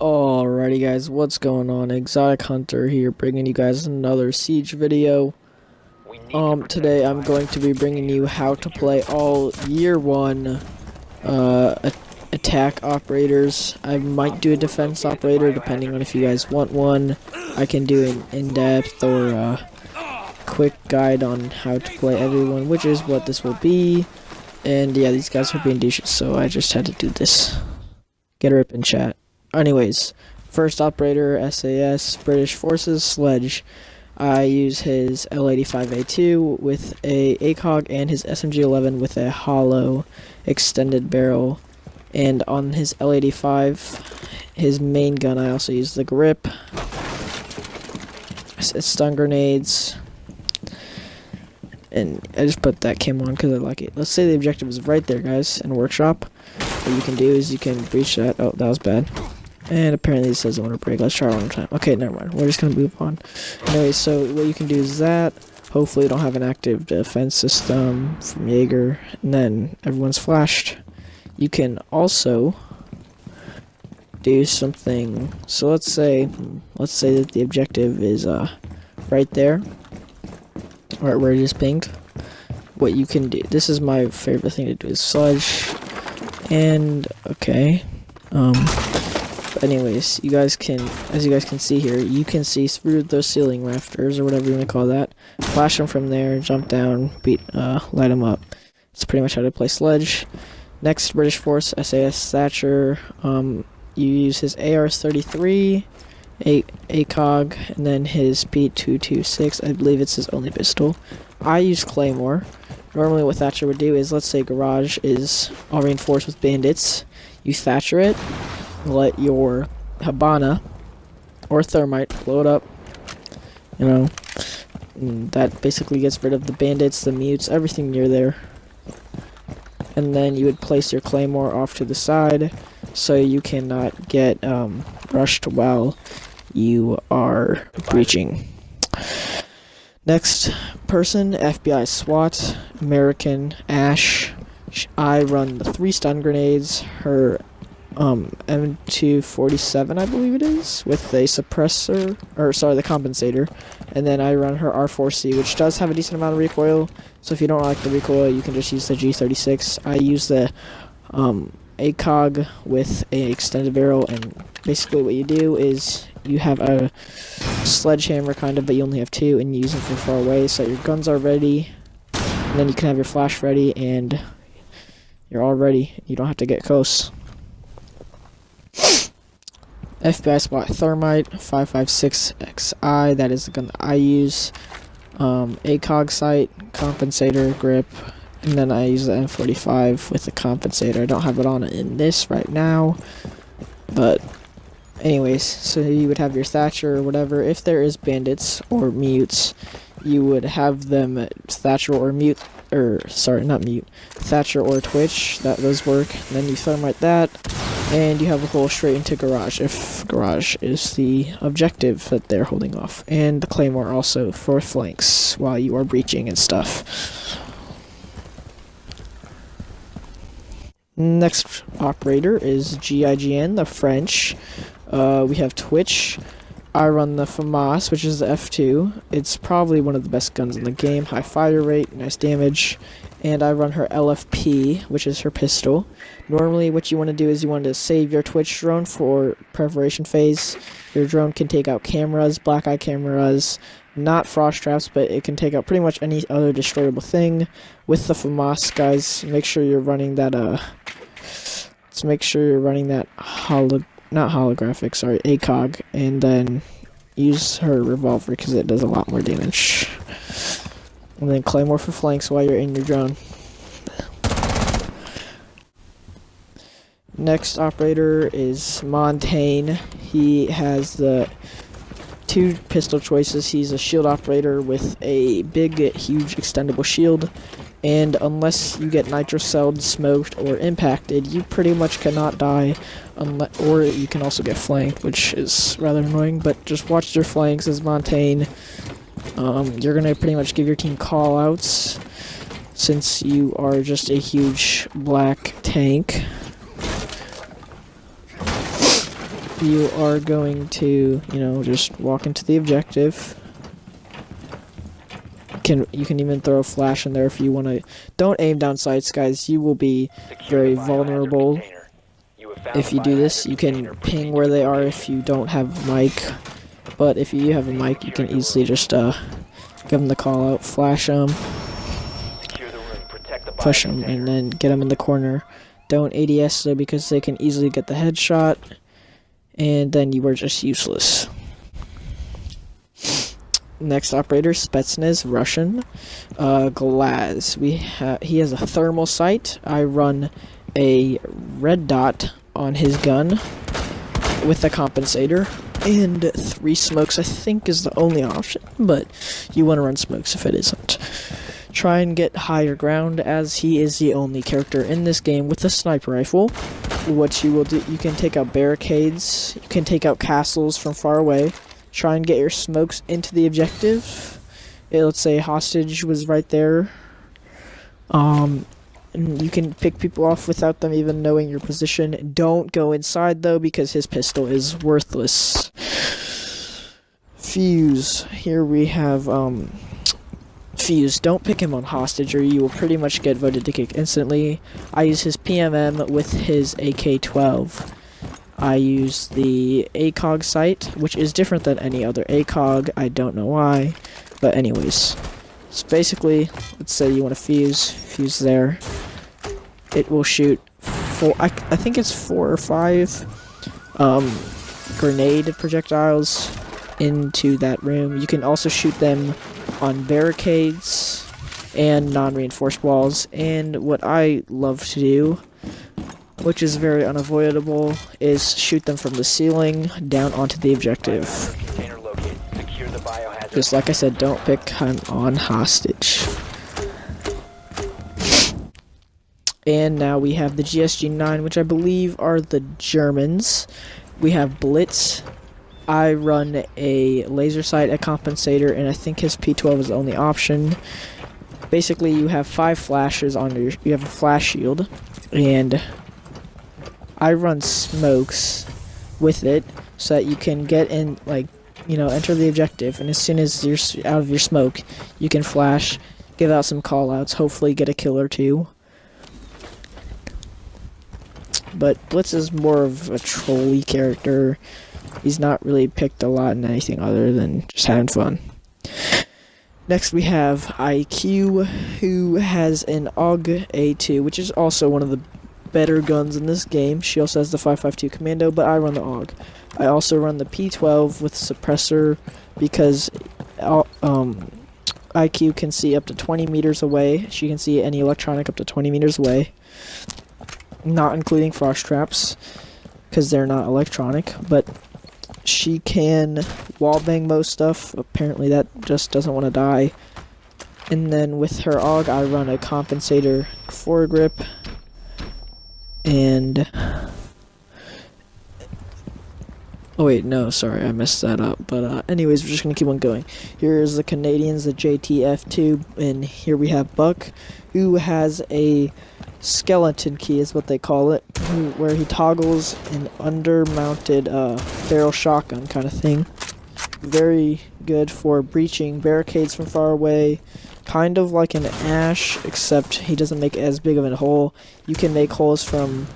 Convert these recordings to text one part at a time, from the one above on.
Alrighty guys, what's going on? Exotic Hunter here, bringing you guys another Siege video. Today I'm going to be bringing you how to play all Year 1 attack operators. I might do a defense operator depending on if you guys want one. I can do an in-depth or a quick guide on how to play everyone, which is what this will be. And yeah, these guys are being douches, so I just had to do this. Get a rip in chat. Anyways, first operator, SAS, British Forces, Sledge. I use his L85A2 with a ACOG and his SMG11 with a hollow extended barrel. And on his L85, his main gun, I also use the grip, stun grenades, and I just put that cam on because I like it. Let's say the objective is right there, guys, in workshop. What you can do is you can breach that. Oh, that was bad. And apparently it says I want to break. Let's try one more time. Okay, never mind. We're just going to move on. Anyway, so what you can do is that. Hopefully you don't have an active defense system from Jaeger. And then everyone's flashed. You can also do something. So let's say that the objective is right there. Right where it is pinged. What you can do. This is my favorite thing to do is Sledge. And okay. But anyways, you guys can, as you guys can see here, you can see through those ceiling rafters or whatever you want to call that. Flash them from there, jump down, light them up. It's pretty much how to play Sledge. Next, British Force, SAS Thatcher. You use his AR-33, ACOG, and then his P226. I believe it's his only pistol. I use Claymore. Normally what Thatcher would do is, let's say Garage is all reinforced with bandits. You Thatcher it. Let your Habana or Thermite blow it up, you know, and that basically gets rid of the bandits, the mutes, everything near there. And then you would place your Claymore off to the side so you cannot get rushed while you are breaching. Next person, FBI SWAT, American Ash. I run the 3 stun grenades, her M247, I believe it is, with a suppressor, or sorry, the compensator, and then I run her R4C, which does have a decent amount of recoil, so if you don't like the recoil, you can just use the G36. I use the ACOG with an extended barrel, and basically what you do is you have a sledgehammer kind of, but you only have 2, and you use them from far away, so your guns are ready, and then you can have your flash ready, and you're all ready. You don't have to get close. FBI SWAT Thermite 556XI, that is the gun that I use. ACOG sight, compensator, grip, and then I use the M45 with the compensator. I don't have it on in this right now, but anyways, so you would have your Thatcher or whatever. If there is bandits or mutes, you would have them Thatcher or mute, or sorry, not mute, Thatcher or Twitch. Those work. And then you Thermite that. And you have a hole straight into Garage, if Garage is the objective that they're holding off. And the Claymore also for flanks while you are breaching and stuff. Next operator is GIGN, the French. We have Twitch. I run the FAMAS, which is the F2. It's probably one of the best guns in the game. High fire rate, nice damage. And I run her LFP, which is her pistol. Normally what you want to do is you want to save your Twitch drone for preparation phase. Your drone can take out cameras, black eye cameras, not frost traps, but it can take out pretty much any other destroyable thing. With the FAMAS, guys, make sure you're running that, not holographic, sorry, ACOG, and then use her revolver because it does a lot more damage. And then Claymore for flanks while you're in your drone. Next operator is Montaigne. He has the 2 pistol choices. He's a shield operator with a big, huge extendable shield. And unless you get nitrocelled, smoked, or impacted, you pretty much cannot die. Or you can also get flanked, which is rather annoying. But just watch your flanks as Montaigne. You're going to pretty much give your team call-outs since you are just a huge black tank. you are going to, just walk into the objective. You can even throw a flash in there if you want to. Don't aim down sights, guys. You will be very vulnerable if you do this. You can ping where they are if you don't have a mic. But if you have a mic, you can easily just give them the call out, flash them, push them, and then get them in the corner. Don't ADS though, because they can easily get the headshot, and then you are just useless. Next operator, Spetsnaz, Russian, Glaz. He has a thermal sight. I run a red dot on his gun with a compensator, and 3 smokes I think is the only option, but you want to run smokes if it isn't. Try and get higher ground, as he is the only character in this game with a sniper rifle. What you will do, you can take out barricades, you can take out castles from far away. Try and get your smokes into the objective. Let's say hostage was right there. And you can pick people off without them even knowing your position. Don't go inside though, because his pistol is worthless. Fuse. Here we have Fuse. Don't pick him on hostage or you will pretty much get voted to kick instantly. I use his PMM with his AK-12. I use the ACOG sight, which is different than any other ACOG. I don't know why, but anyways. So basically, let's say you want to fuse there. It will shoot I think it's 4 or 5 grenade projectiles into that room. You can also shoot them on barricades and non-reinforced walls. And what I love to do, which is very unavoidable, is shoot them from the ceiling down onto the objective. Just like I said, don't pick him on hostage. And now we have the GSG-9, which I believe are the Germans. We have Blitz. I run a laser sight, a compensator, and I think his P12 is the only option. Basically, you have 5 flashes on you have a flash shield, and I run smokes with it so that you can get in, enter the objective, and as soon as you're out of your smoke, you can flash, give out some callouts, hopefully get a kill or 2. But Blitz is more of a trolly character. He's not really picked a lot in anything other than just having fun. Next we have IQ, who has an AUG A2, which is also one of the better guns in this game. She also has the 5.52 Commando, but I run the AUG. I also run the P12 with suppressor because IQ can see up to 20 meters away. She can see any electronic up to 20 meters away, not including frost traps because they're not electronic, but she can wallbang most stuff. Apparently that just doesn't want to die. And then with her AUG, I run a compensator foregrip, and oh wait, no, sorry, I messed that up. But anyways, we're just gonna keep on going. Here's the Canadians, the JTF2, and here we have Buck, who has a skeleton key, is what they call it, where he toggles an under-mounted barrel shotgun kind of thing. Very good for breaching barricades from far away, kind of like an Ash, except he doesn't make as big of a hole. You can make holes from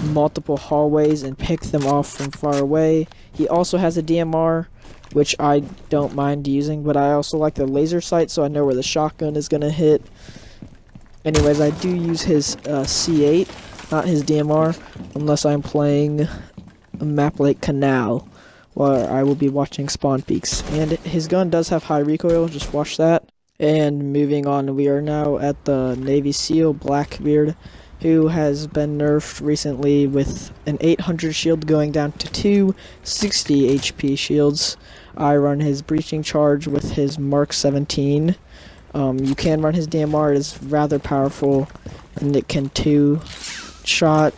multiple hallways and pick them off from far away. He also has a DMR, which I don't mind using, but I also like the laser sight, so I know where the shotgun is going to hit. Anyways, I do use his C8, not his DMR, unless I'm playing a map like Canal, where I will be watching spawn peaks. And his gun does have high recoil, just watch that. And moving on, we are now at the Navy SEAL Blackbeard, who has been nerfed recently with an 800 shield going down to 260 HP shields. I run his breaching charge with his Mark 17. You can run his DMR, it is rather powerful, and it can 2-shot.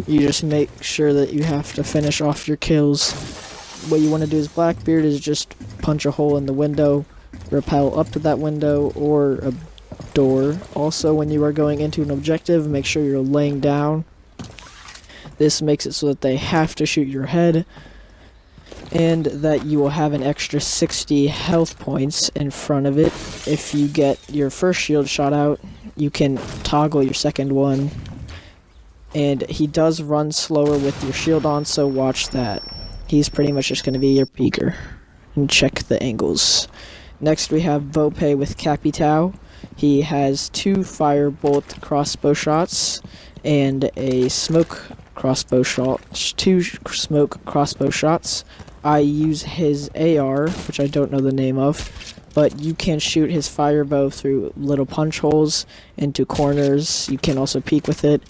You just make sure that you have to finish off your kills. What you want to do as Blackbeard is just punch a hole in the window, rappel up to that window or a door. Also, when you are going into an objective, make sure you're laying down. This makes it so that they have to shoot your head, and that you will have an extra 60 health points in front of it. If you get your first shield shot out, you can toggle your second one. And he does run slower with your shield on, so watch that. He's pretty much just going to be your peeker. And check the angles. Next we have Vope with Capitao. He has 2 firebolt crossbow shots and a smoke crossbow shot. 2 smoke crossbow shots. I use his AR, which I don't know the name of, but you can shoot his firebow through little punch holes into corners. You can also peek with it.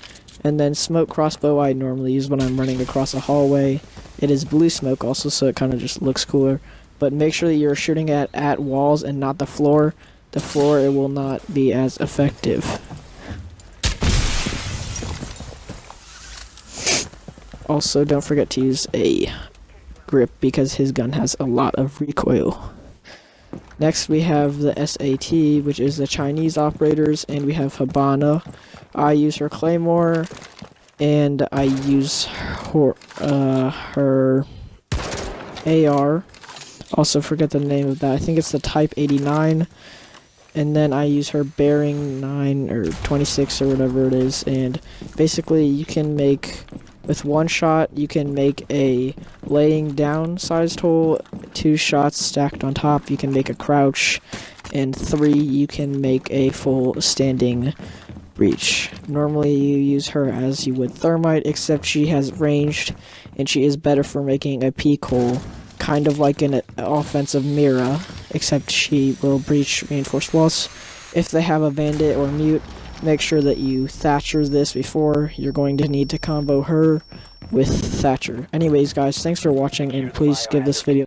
And then smoke crossbow I normally use when I'm running across a hallway. It is blue smoke also, so it kind of just looks cooler. But make sure that you're shooting at walls and not the floor. The floor, it will not be as effective. Also, don't forget to use a grip because his gun has a lot of recoil. Next we have the SAT, which is the Chinese operators, and we have Habana. I use her claymore, and I use her AR. Also forget the name of that. I think it's the Type 89. And then I use her bearing 9 or 26 or whatever it is. And basically you can make, with 1 shot, you can make a laying down sized hole. 2 shots stacked on top, you can make a crouch. And 3, you can make a full standing breach. Normally you use her as you would thermite, except she has ranged, and she is better for making a peek hole. Kind of like an offensive Mira, except she will breach reinforced walls. If they have a bandit or mute, make sure that you Thatcher this before. You're going to need to combo her with Thatcher. Anyways guys, thanks for watching, and please give this video